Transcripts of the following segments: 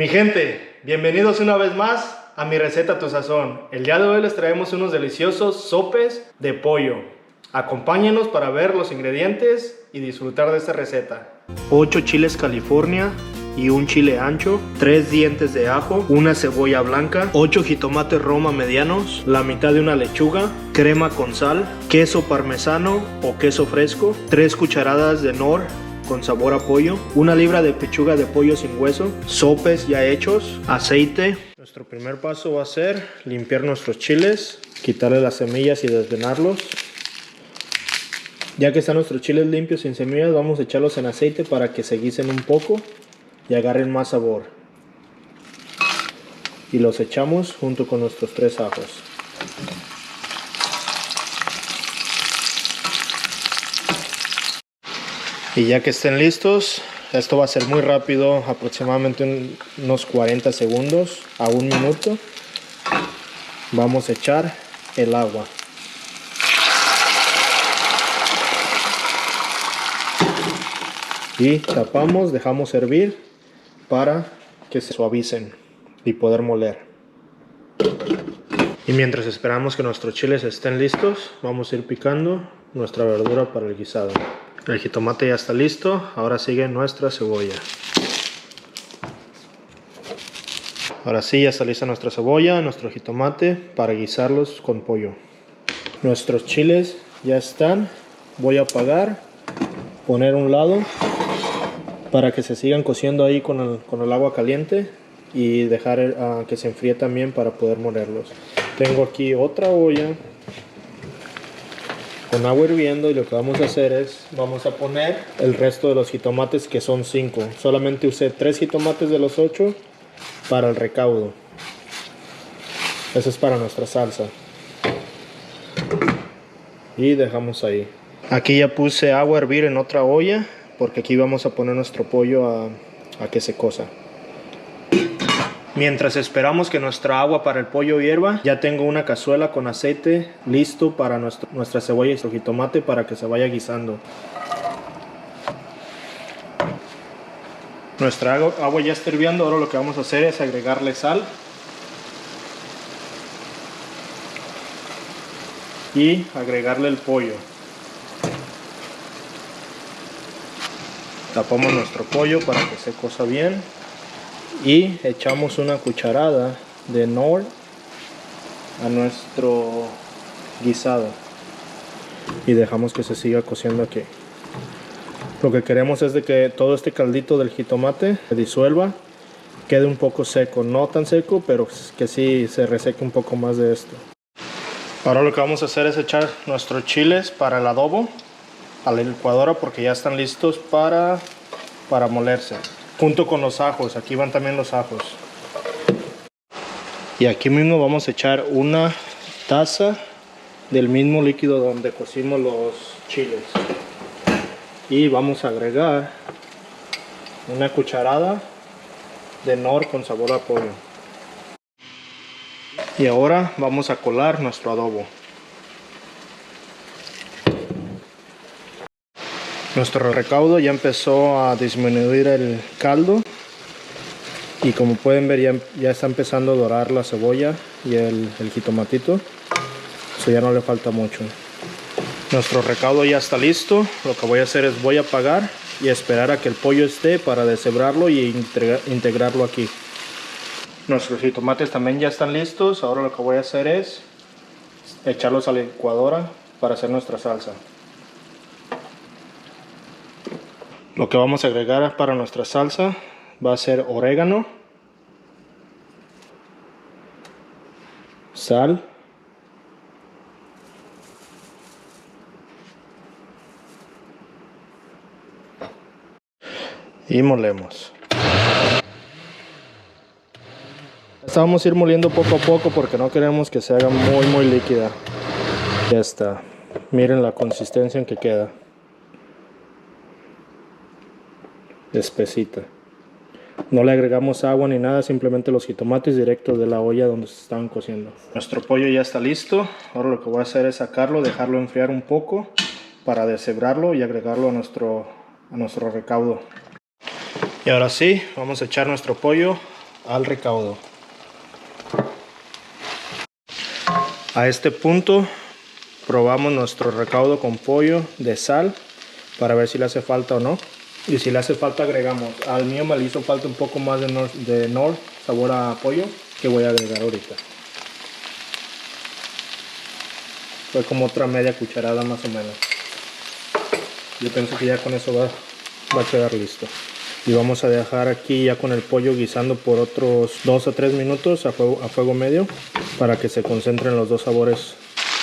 Mi gente, bienvenidos una vez más a mi receta Tu Sazón. El día de hoy les traemos unos deliciosos sopes de pollo. Acompáñenos para ver los ingredientes y disfrutar de esta receta. 8 chiles California y un chile ancho, 3 dientes de ajo, una cebolla blanca, 8 jitomates Roma medianos, la mitad de una lechuga, crema con sal, queso parmesano o queso fresco, 3 cucharadas de Knorr con sabor a pollo, una libra de pechuga de pollo sin hueso, sopes ya hechos, aceite. Nuestro primer paso va a ser limpiar nuestros chiles, quitarle las semillas y desvenarlos. Ya que están nuestros chiles limpios sin semillas, vamos a echarlos en aceite para que se guisen un poco y agarren más sabor. Y los echamos junto con nuestros 3 ajos. Y ya que estén listos, esto va a ser muy rápido, aproximadamente unos 40 segundos a 1 minuto. Vamos a echar el agua. Y tapamos, dejamos hervir para que se suavicen y poder moler. Y mientras esperamos que nuestros chiles estén listos, vamos a ir picando nuestra verdura para el guisado. El jitomate ya está listo, ahora sigue nuestra cebolla. Ahora sí, ya está lista nuestra cebolla, nuestro jitomate para guisarlos con pollo. Nuestros chiles ya están, voy a apagar, poner a un lado para que se sigan cociendo ahí con el agua caliente y dejar que se enfríe también para poder molerlos. Tengo aquí otra olla con agua hirviendo y lo que vamos a hacer es, vamos a poner el resto de los jitomates, que son 5. Solamente usé 3 jitomates de los 8 para el recaudo. Eso es para nuestra salsa. Y dejamos ahí. Aquí ya puse agua a hervir en otra olla, porque aquí vamos a poner nuestro pollo a que se cosa. Mientras esperamos que nuestra agua para el pollo hierva, ya tengo una cazuela con aceite listo para nuestra cebolla y nuestro jitomate para que se vaya guisando. Nuestra agua ya está hirviendo, ahora lo que vamos a hacer es agregarle sal. Y agregarle el pollo. Tapamos nuestro pollo para que se cosa bien. Y echamos una cucharada de Knorr a nuestro guisado. Y dejamos que se siga cociendo aquí. Lo que queremos es de que todo este caldito del jitomate se disuelva. Quede un poco seco. No tan seco, pero que sí se reseque un poco más de esto. Ahora lo que vamos a hacer es echar nuestros chiles para el adobo a la licuadora, porque ya están listos para molerse. Junto con los ajos, aquí van también los ajos. Y aquí mismo vamos a echar una taza del mismo líquido donde cocimos los chiles. Y vamos a agregar una cucharada de Knorr con sabor a pollo. Y ahora vamos a colar nuestro adobo. Nuestro recaudo ya empezó a disminuir el caldo. Y como pueden ver, ya está empezando a dorar la cebolla y el jitomatito. Eso ya no le falta mucho. Nuestro recaudo ya está listo. Lo que voy a hacer es voy a apagar y esperar a que el pollo esté para deshebrarlo y integrarlo aquí. Nuestros jitomates también ya están listos. Ahora lo que voy a hacer es echarlos a la licuadora para hacer nuestra salsa. Lo que vamos a agregar para nuestra salsa va a ser orégano, sal, y molemos. Esta vamos a ir moliendo poco a poco porque no queremos que se haga muy líquida. Ya está. Miren la consistencia en que queda. Espesita. No le agregamos agua ni nada, simplemente los jitomates directos de la olla donde se estaban cociendo. Nuestro pollo ya está listo. Ahora lo que voy a hacer es sacarlo, dejarlo enfriar un poco para deshebrarlo y agregarlo a nuestro recaudo. Y ahora sí, vamos a echar nuestro pollo al recaudo. A este punto probamos nuestro recaudo con pollo de sal para ver si le hace falta o no. Y si le hace falta agregamos. Al mío me le hizo falta un poco más de Knorr sabor a pollo, que voy a agregar ahorita. Fue como otra media cucharada más o menos. Yo pienso que ya con eso va a quedar listo. Y vamos a dejar aquí ya con el pollo guisando por otros 2 a 3 minutos a fuego medio para que se concentren los dos sabores.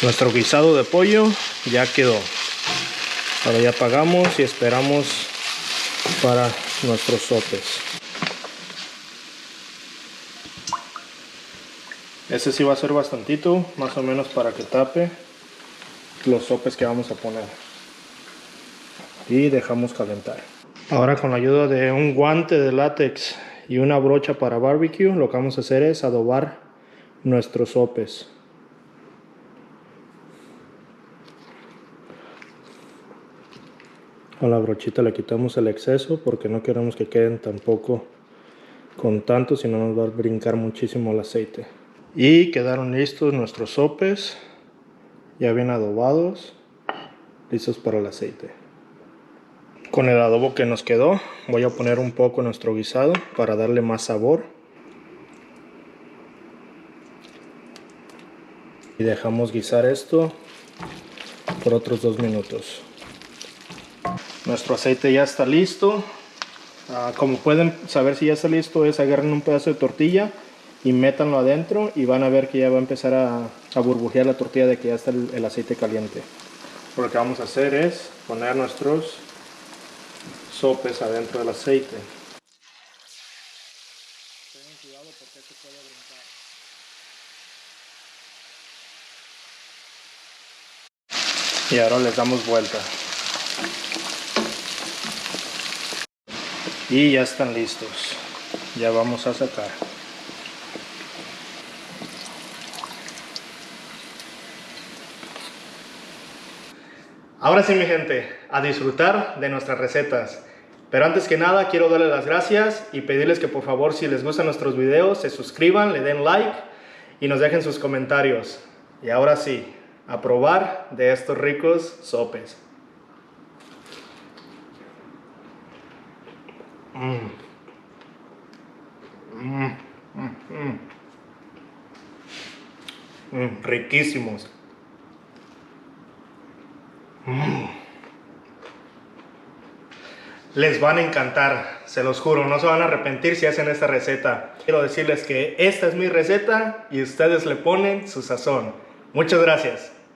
Nuestro guisado de pollo ya quedó. Ahora ya apagamos y esperamos para nuestros sopes. Ese sí va a ser bastantito, más o menos para que tape los sopes que vamos a poner. Y dejamos calentar. Ahora con la ayuda de un guante de látex y una brocha para barbecue, lo que vamos a hacer es adobar nuestros sopes. A la brochita le quitamos el exceso porque no queremos que queden tampoco con tanto, si no nos va a brincar muchísimo el aceite. Y quedaron listos nuestros sopes, ya bien adobados, listos para el aceite. Con el adobo que nos quedó, voy a poner un poco en nuestro guisado para darle más sabor. Y dejamos guisar esto por otros 2 minutos. Nuestro aceite ya está listo. Como pueden saber si ya está listo, es agarren un pedazo de tortilla y métanlo adentro y van a ver que ya va a empezar a burbujear la tortilla de que ya está el aceite caliente. Lo que vamos a hacer es poner nuestros sopes adentro del aceite. Tengan cuidado porque se puede brincar. Y ahora les damos vuelta. Y ya están listos. Ya vamos a sacar. Ahora sí, mi gente, a disfrutar de nuestras recetas. Pero antes que nada quiero darles las gracias y pedirles que por favor, si les gustan nuestros videos, se suscriban, le den like y nos dejen sus comentarios. Y ahora sí, a probar de estos ricos sopes. Riquísimos. Les van a encantar, se los juro, no se van a arrepentir si hacen esta receta. Quiero decirles que esta es mi receta y ustedes le ponen su sazón. Muchas gracias.